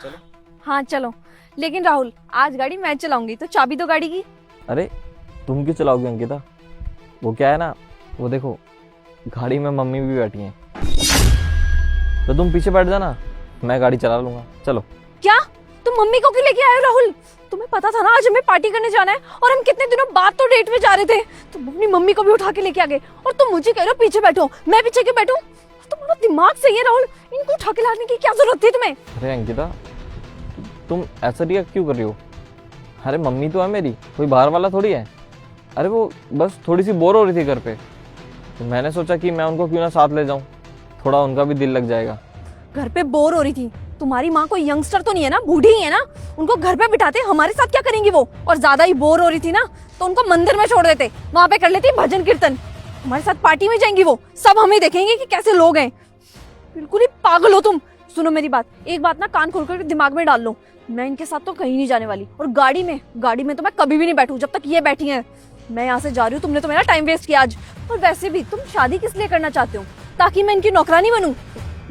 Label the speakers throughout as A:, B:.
A: चलो।
B: हाँ चलो, लेकिन राहुल आज गाड़ी मैं चलाऊंगी, तो चाबी दो गाड़ी की।
A: अरे तुम क्यों चलाओगे अंकिता? वो क्या है ना, वो देखो गाड़ी में मम्मी भी बैठी हैं, तो तुम पीछे बैठ जाना, मैं गाड़ी चला लूंगा। चलो।
B: क्या तुम मम्मी को क्यों लेके आए हो राहुल? तुम्हें पता था ना आज हमें पार्टी करने जाना है, और हम कितने दिनों बाद तो डेट पे जा रहे थे। तुम अपनी मम्मी को भी उठा के लेके आ गए, और तुम मुझे कह रहे हो पीछे बैठो। मैं पीछे क्यों बैठूं? तुम्हारा दिमाग सही है राहुल, इनको उठा के लाने की क्या जरूरत थी तुम्हें?
A: अरे अंकिता, तुम ऐसा रिएक्ट क्यों कर रही हो? अरे मम्मी तो है मेरी, कोई बाहर वाला थोड़ी है। अरे वो बस थोड़ी सी बोर हो रही थी घर पे, तो मैंने सोचा कि मैं उनको क्यों ना साथ ले जाऊं, थोड़ा उनका भी दिल लग जाएगा।
B: घर पे बोर हो रही थी? तुम्हारी माँ कोई यंगस्टर तो नहीं है ना, बूढ़ी ही है ना? उनको घर पे बिठाते हमारे साथ क्या करेंगी वो? और ज्यादा ही बोर हो रही थी ना, तो उनको मंदिर में छोड़ देते, वहां पे कर लेती भजन कीर्तन। हमारे साथ पार्टी में जाएंगी वो, सब हमें देखेंगे कि कैसे लोग हैं। बिल्कुल ही पागल हो तुम। सुनो मेरी बात, एक बात ना कान खोल कर दिमाग में डाल लो, मैं इनके साथ तो कहीं नहीं जाने वाली। और गाड़ी में तो मैं कभी भी नहीं बैठूं जब तक ये बैठी हैं। मैं यहाँ से जा रही हूँ, तुमने तो मेरा टाइम वेस्ट किया आज। और वैसे भी तुम शादी किस लिए करना चाहते हो? ताकि मैं इनकी नौकरानी बनूं?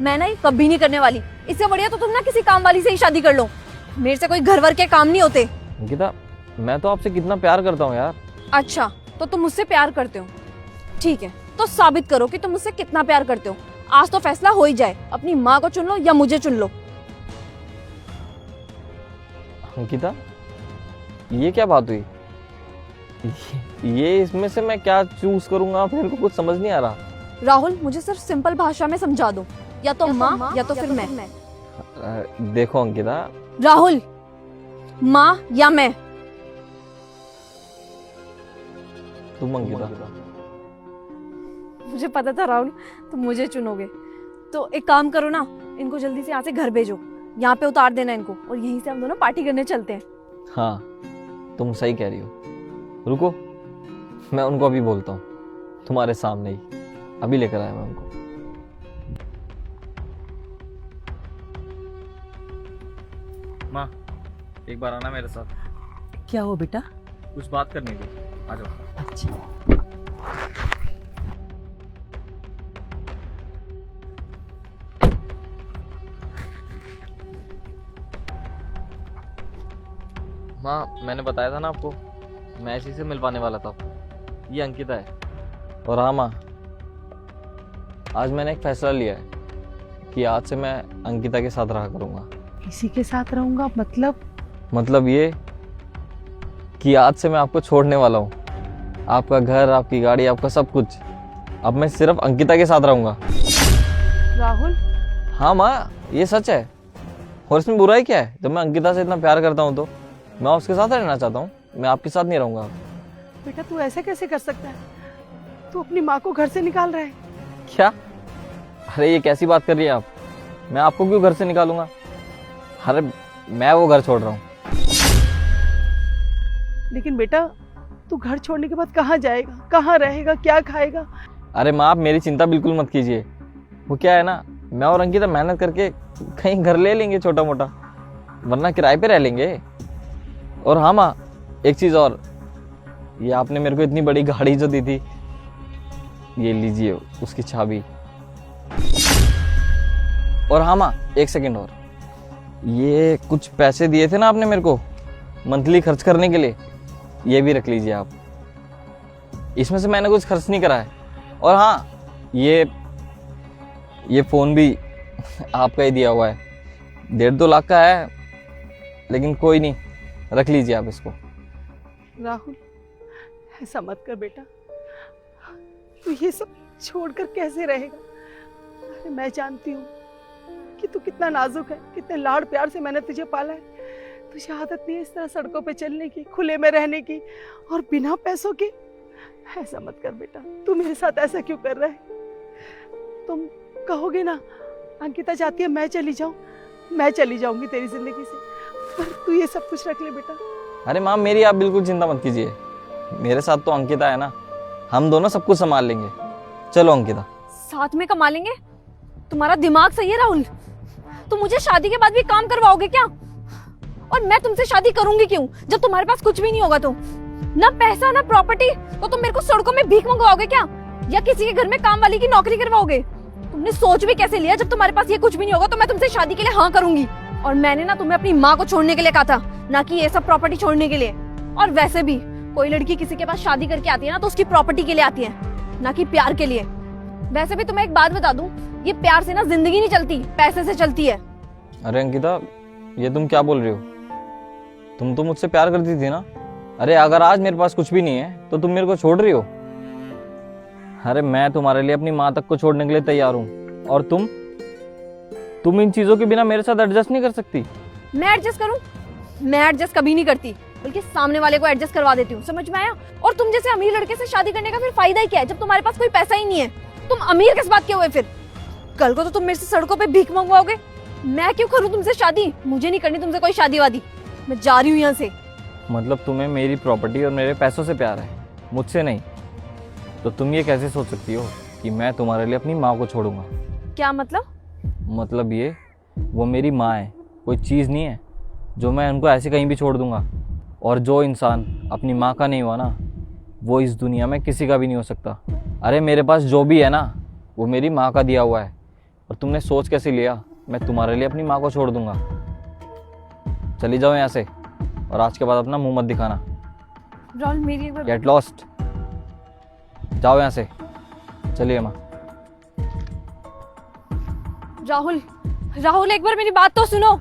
B: मैं ना ये कभी नहीं करने वाली। इससे बढ़िया तो तुम ना किसी काम वाली से ही शादी कर लो, मेरे से कोई घर वर के काम नहीं होते।
A: अंकिता, मैं तो आपसे कितना प्यार करता हूँ यार।
B: अच्छा, तो तुम मुझसे प्यार करते हो? ठीक है, तो साबित करो कि तुम मुझसे कितना प्यार करते हो। आज तो फैसला हो ही जाए, अपनी माँ को चुन लो या मुझे चुन लो।
A: अंकिता, ये क्या बात हुई? ये इसमें से मैं क्या चूज करूंगा, मेरे को कुछ समझ नहीं आ रहा।
B: राहुल मुझे सिर्फ सिंपल भाषा में समझा दो, या तो माँ या तो फिर मैं।
A: देखो अंकिता,
B: राहुल, माँ या मैं?
A: तुम अंकिता।
B: मुझे पता था राहुल तुम मुझे चुनोगे। तो एक काम करो ना, इनको जल्दी से यहाँ से घर भेजो, यहाँ पे उतार देना इनको, और यहीं से हम दोनों पार्टी करने चलते हैं।
A: हाँ तुम सही कह रही हो, रुको मैं उनको अभी बोलता हूँ, तुम्हारे सामने ही अभी लेकर आया मैं उनको। माँ एक बार आना मेरे साथ।
C: क्या हो बेटा?
A: कुछ बात करनी थी, आ जाओ।
C: अच्छा,
A: माँ मैंने बताया था ना आपको, मैं इसी से मिलवाने वाला था। ये अंकिता है। और हाँ माँ, आज मैंने एक फैसला लिया है कि आज से मैं अंकिता के साथ रहा करूँगा।
C: इसी के साथ रहूंगा
A: मतलब ये कि आज से मैं आपको छोड़ने वाला हूँ, आपका घर, आपकी गाड़ी, आपका सब कुछ। अब मैं सिर्फ अंकिता के साथ रहूँगा।
C: राहुल,
A: हाँ माँ, ये सच है। और इसमें बुराई क्या है? जब मैं अंकिता से इतना प्यार करता हूँ तो मैं उसके साथ रहना चाहता हूँ, मैं आपके साथ नहीं रहूँगा।
C: बेटा तू ऐसे कैसे कर सकता है? तू अपनी माँ को घर से निकाल रहा है।
A: क्या? अरे ये कैसी बात कर रही है आप? मैं आपको क्यों घर से निकालूंगा? अरे मैं वो घर छोड़ रहा हूँ।
C: लेकिन बेटा तू घर छोड़ने के बाद कहाँ जाएगा, कहाँ रहेगा, क्या खाएगा?
A: अरे माँ आप मेरी चिंता बिल्कुल मत कीजिए। वो क्या है ना, मैं और अंकिता मेहनत करके कहीं घर ले लेंगे छोटा मोटा, वरना किराए पे रह लेंगे। और हाँ माँ, एक चीज़ और, ये आपने मेरे को इतनी बड़ी गाड़ी जो दी थी, ये लीजिए उसकी चाबी। और हाँ माँ, एक सेकंड और, ये कुछ पैसे दिए थे ना आपने मेरे को मंथली खर्च करने के लिए, ये भी रख लीजिए आप। इसमें से मैंने कुछ खर्च नहीं करा है। और हाँ, ये फ़ोन भी आपका ही दिया हुआ है, 1.5-2 लाख का है, लेकिन कोई नहीं, रख लीजिए आप इसको।
C: राहुल ऐसा मत कर बेटा, तू ये सब छोड़कर कैसे रहेगा? अरे मैं जानती हूँ कि तू कितना नाजुक है, कितने लाड़ प्यार से मैंने तुझे पाला है। तुझे आदत नहीं है इस तरह सड़कों पे चलने की, खुले में रहने की, और बिना पैसों के। ऐसा मत कर बेटा, तू मेरे साथ ऐसा क्यों कर रहा है? तुम कहोगे ना अंकिता चाहती है मैं चली जाऊं, मैं चली जाऊंगी तेरी जिंदगी से, पर तू ये सब कुछ रख ले बेटा।
A: अरे माँ मेरी आप बिल्कुल चिंता मत कीजिए, मेरे साथ तो अंकिता है ना, हम दोनों सब कुछ संभाल लेंगे। चलो अंकिता।
B: साथ में कमा लेंगे? तुम्हारा दिमाग सही है राहुल? तुम मुझे शादी के बाद भी काम करवाओगे क्या? और मैं तुमसे शादी करूंगी क्यों जब तुम्हारे पास कुछ भी नहीं होगा? तो ना पैसा ना प्रॉपर्टी, तो तुम मेरे को सड़कों में भीख मंगवाओगे क्या? या किसी के घर में काम वाली की नौकरी करवाओगे? तुमने सोच भी कैसे लिया जब तुम्हारे पास ये कुछ भी नहीं होगा तो मैं तुमसे शादी के लिए हाँ करूंगी? और मैंने ना तुम्हें अपनी माँ को छोड़ने के लिए कहा था, ना कि ये सब प्रॉपर्टी छोड़ने के लिए। और वैसे भी कोई लड़की किसी के पास शादी करके आती है ना तो उसकी प्रॉपर्टी के लिए आती है, ना कि प्यार के लिए। वैसे भी तुम्हें एक बात बता दूं, ये प्यार से ना जिंदगी नहीं चलती, पैसे से चलती है।
A: अरे अंकिता, ये तुम क्या बोल रही हो? तुम तो मुझसे प्यार करती थी ना। अरे अगर आज मेरे पास कुछ भी नहीं है तो तुम मेरे को छोड़ रही हो? अरे मैं तुम्हारे लिए अपनी माँ तक को छोड़ने के लिए तैयार हूँ, और तुम इन चीजों के बिना मेरे साथ एडजस्ट नहीं कर सकती।
B: मैं एडजस्ट करूं? मैं एडजस्ट कभी नहीं करती, बल्कि सामने वाले को एडजस्ट करवा देती हूँ। समझ में आया? और तुम जैसे अमीर लड़के से शादी करने का फिर फायदा ही क्या है, जब तुम्हारे पास कोई पैसा ही नहीं है? तुम अमीर किस बात के हुए फिर? कल को तो तुम मेरे से सड़कों पे भीख मंगवाओगे। मैं क्यों करूँ तुमसे शादी? मुझे नहीं करनी तुमसे कोई शादी वादी। मैं जा रही हूँ यहाँ से।
A: मतलब तुम्हें मेरी प्रॉपर्टी और मेरे पैसों से प्यार है, मुझसे नहीं? तो तुम ये कैसे सोच सकती हो कि मैं तुम्हारे लिए अपनी माँ को छोड़ूंगा?
B: क्या मतलब?
A: मतलब ये, वो मेरी माँ है, कोई चीज़ नहीं है जो मैं उनको ऐसे कहीं भी छोड़ दूंगा। और जो इंसान अपनी माँ का नहीं हुआ ना, वो इस दुनिया में किसी का भी नहीं हो सकता। अरे मेरे पास जो भी है ना, वो मेरी माँ का दिया हुआ है। और तुमने सोच कैसे लिया मैं तुम्हारे लिए अपनी माँ को छोड़ दूंगा? चली जाओ यहाँ से, और आज के बाद अपना मुंह मत दिखाना।
B: राहुल मेरी एक बार
A: गेट लॉस्ट, जाओ यहाँ से, चलिए माँ।
B: राहुल, राहुल एक बार मेरी बात तो सुनो।